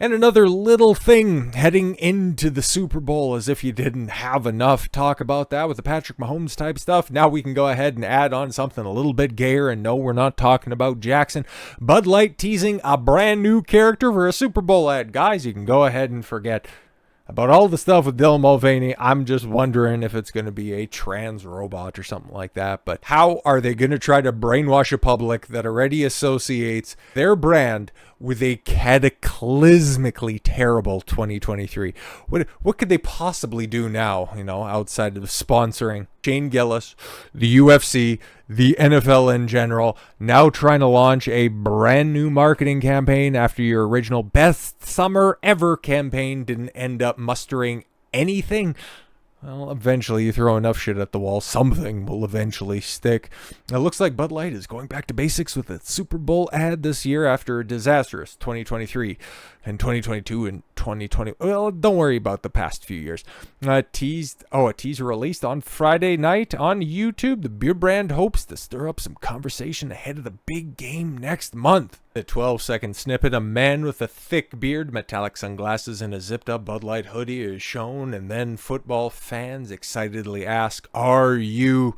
And another little thing heading into the Super Bowl, as if you didn't have enough talk about that with the Patrick Mahomes type stuff. Now we can go ahead and add on something a little bit gayer, and no, we're not talking about Jackson. Bud Light teasing a brand new character for a Super Bowl ad. Guys, you can go ahead and forget about all the stuff with Dylan Mulvaney. I'm just wondering if it's going to be a trans robot or something like that. But how are they going to try to brainwash a public that already associates their brand with a cataclysmically terrible 2023? What could they possibly do now, outside of sponsoring Shane Gillis, the UFC, the NFL in general, now trying to launch a brand new marketing campaign after your original best summer ever campaign didn't end up mustering anything? Well, eventually you throw enough shit at the wall, something will eventually stick. It looks like Bud Light is going back to basics with a Super Bowl ad this year after a disastrous 2023 and 2022 and 2020. Well, don't worry about the past few years. A teaser released on Friday night on YouTube. The beer brand hopes to stir up some conversation ahead of the big game next month. A 12-second snippet, a man with a thick beard, metallic sunglasses, and a zipped-up Bud Light hoodie is shown, and then football fans excitedly ask, "Are you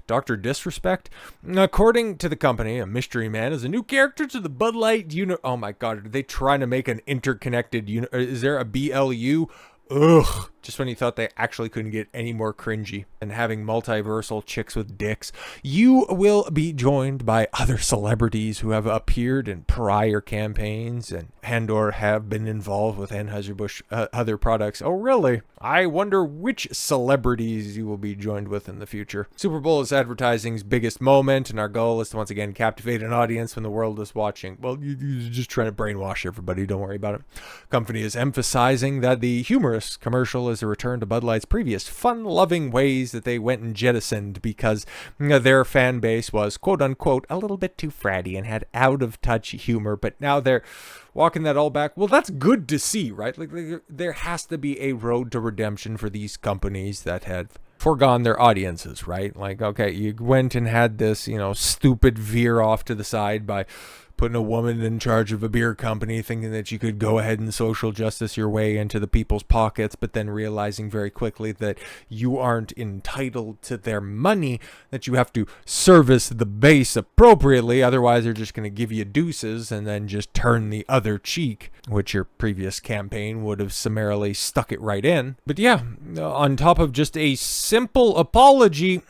Dr. Disrespect?" According to the company, a mystery man is a new character to the Bud Light Oh my god, are they trying to make an interconnected Is there a BLU? Ugh. Just when you thought they actually couldn't get any more cringy than having multiversal chicks with dicks. You will be joined by other celebrities who have appeared in prior campaigns and or have been involved with Anheuser Busch other products. Oh, really? I wonder which celebrities you will be joined with in the future. Super Bowl is advertising's biggest moment, and our goal is to once again captivate an audience when the world is watching. Well, you're just trying to brainwash everybody. Don't worry about it. Company is emphasizing that the humorous commercial is a return to Bud Light's previous fun-loving ways that they went and jettisoned because their fan base was, quote-unquote, a little bit too fratty and had out-of-touch humor, but now they're walking that all back. Well, that's good to see, right? Like there has to be a road to redemption for these companies that had foregone their audiences, right? Like, okay, you went and had this, stupid veer off to the side by putting a woman in charge of a beer company, thinking that you could go ahead and social justice your way into the people's pockets, but then realizing very quickly that you aren't entitled to their money, that you have to service the base appropriately, otherwise they're just going to give you deuces and then just turn the other cheek, which your previous campaign would have summarily stuck it right in. But yeah, on top of just a simple apology,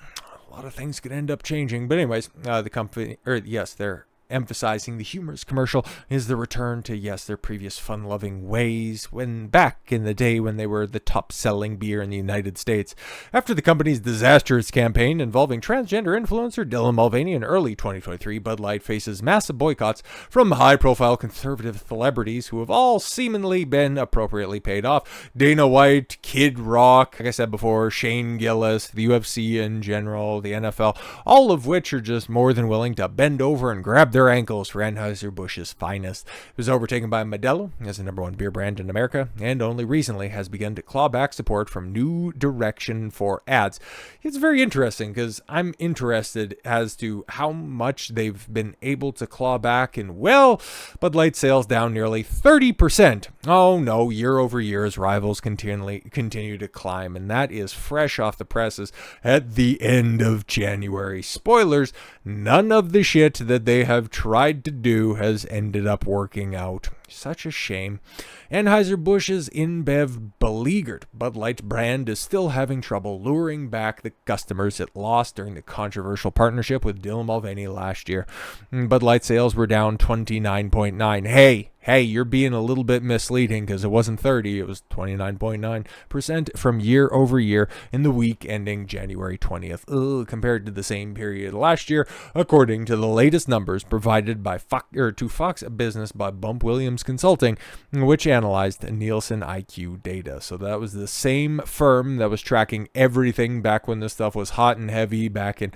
a lot of things could end up changing. But anyways, the company, they're emphasizing the humorous commercial is the return to, their previous fun-loving ways when back in the day when they were the top-selling beer in the United States. After the company's disastrous campaign involving transgender influencer Dylan Mulvaney in early 2023, Bud Light faces massive boycotts from high-profile conservative celebrities who have all seemingly been appropriately paid off. Dana White, Kid Rock, like I said before, Shane Gillis, the UFC in general, the NFL, all of which are just more than willing to bend over and grab their ankles for Anheuser Busch's finest. It was overtaken by Modelo as the #1 beer brand in America, and only recently has begun to claw back support from New Direction for ads. It's very interesting because I'm interested as to how much they've been able to claw back, and Bud Light sales down nearly 30%. Oh no, year over year as rivals continue to climb, and that is fresh off the presses at the end of January. Spoilers, none of the shit that they have tried to do has ended up working out. Such a shame. Anheuser-Busch's InBev beleaguered Bud Light brand is still having trouble luring back the customers it lost during the controversial partnership with Dylan Mulvaney last year. Bud Light sales were down 29.9%. Hey, you're being a little bit misleading because it wasn't 30, it was 29.9% from year over year in the week ending January 20th, compared to the same period last year, according to the latest numbers provided by Fox Business by Bump Williams Consulting, which analyzed Nielsen IQ data. So that was the same firm that was tracking everything back when this stuff was hot and heavy back in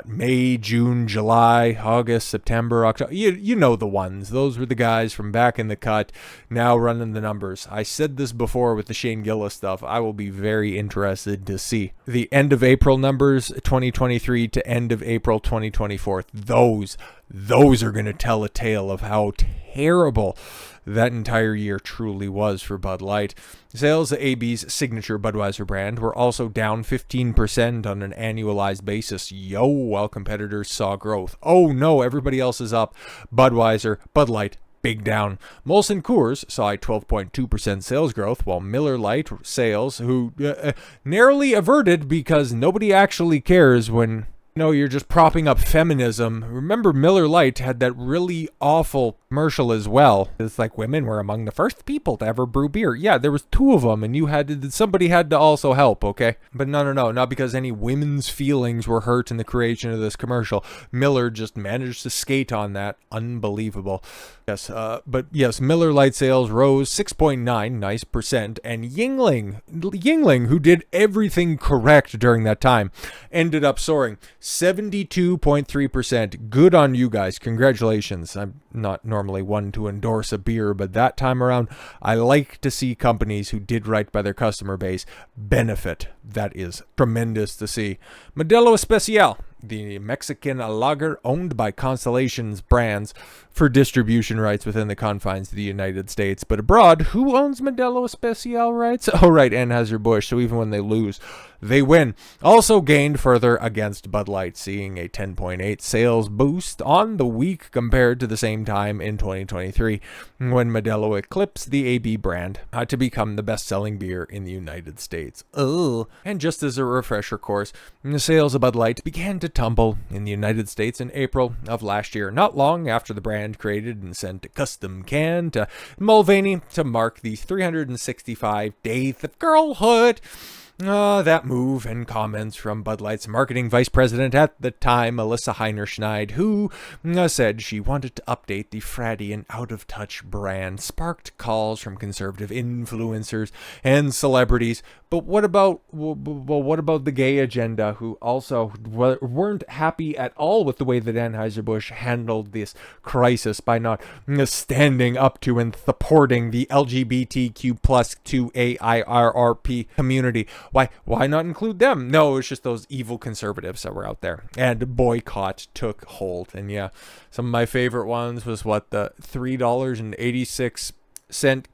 May, June, July, August, September, October. You know the ones. Those were the guys from back in the cut, now running the numbers. I said this before with the Shane Gillis stuff. I will be very interested to see the end of April numbers 2023 to end of April 2024. Those are going to tell a tale of how terrible that entire year truly was for Bud Light. Sales of AB's signature Budweiser brand were also down 15% on an annualized basis. While competitors saw growth. Oh no, everybody else is up. Budweiser, Bud Light, big down. Molson Coors saw a 12.2% sales growth, while Miller Lite sales, who narrowly averted because nobody actually cares when you're just propping up feminism. Remember, Miller Lite had that really awful commercial as well. It's like, women were among the first people to ever brew beer. Yeah, there was 2 of them, and somebody had to also help, okay? But no, not because any women's feelings were hurt in the creation of this commercial. Miller just managed to skate on that. Unbelievable. Yes, Miller Lite sales rose 6.9% and Yingling, who did everything correct during that time, ended up soaring 72.3%. Good on you guys. Congratulations. I'm not normally one to endorse a beer, but that time around, I like to see companies who did right by their customer base benefit. That is tremendous to see. Modelo Especial, the Mexican lager owned by Constellation's brands for distribution rights within the confines of the United States. But abroad, who owns Modelo Especial rights? Oh, right, Anheuser Busch. So even when they lose, they win. Also gained further against Bud Light, seeing a 10.8 sales boost on the week compared to the same time in 2023, when Modelo eclipsed the AB brand to become the best-selling beer in the United States. And just as a refresher course, the sales of Bud Light began to tumble in the United States in April of last year, not long after the brand created and sent a custom can to Mulvaney to mark the 365 days of girlhood. That move and comments from Bud Light's marketing vice president at the time, Melissa Heinerschneid, who said she wanted to update the fratty and out-of-touch brand, sparked calls from conservative influencers and celebrities. But what about the gay agenda, who also weren't happy at all with the way that Anheuser Busch handled this crisis by not standing up to and supporting the LGBTQ plus 2AIRRP community? Why not include them? No, it's just those evil conservatives that were out there. And boycott took hold. And yeah, some of my favorite ones was the $3.86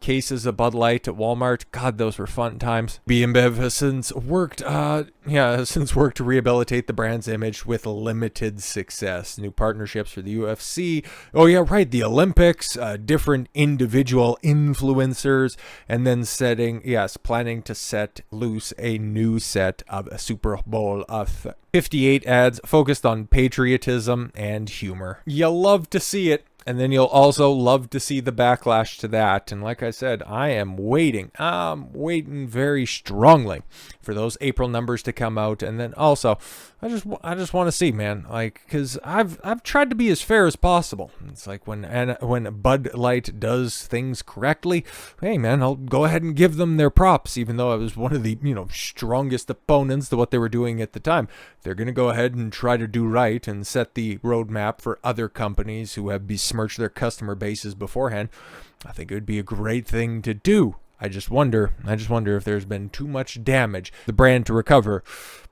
cases of Bud Light at Walmart. God, those were fun times. B&Bev has since worked to rehabilitate the brand's image with limited success. New partnerships for the UFC. Oh yeah, right, the Olympics, different individual influencers, and then planning to set loose a new set of a Super Bowl of 58 ads focused on patriotism and humor. You'll love to see it. And then you'll also love to see the backlash to that. And like I said, I'm waiting very strongly for those April numbers to come out. And then also, I just want to see, man, because I've tried to be as fair as possible. It's like when Bud Light does things correctly, hey man, I'll go ahead and give them their props, even though I was one of the strongest opponents to what they were doing at the time. They're going to go ahead and try to do right and set the roadmap for other companies who have besmirched their customer bases beforehand. I think it would be a great thing to do. I just wonder if there's been too much damage the brand to recover.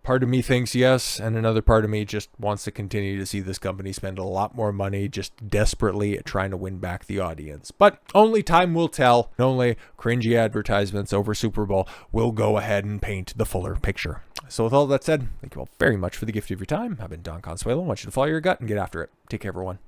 Part of me thinks yes, and another part of me just wants to continue to see this company spend a lot more money just desperately at trying to win back the audience. But only time will tell, and only cringy advertisements over Super Bowl will go ahead and paint the fuller picture. So with all that said, thank you all very much for the gift of your time. I've been Don Consuelo. I want you to follow your gut and get after it. Take care, everyone.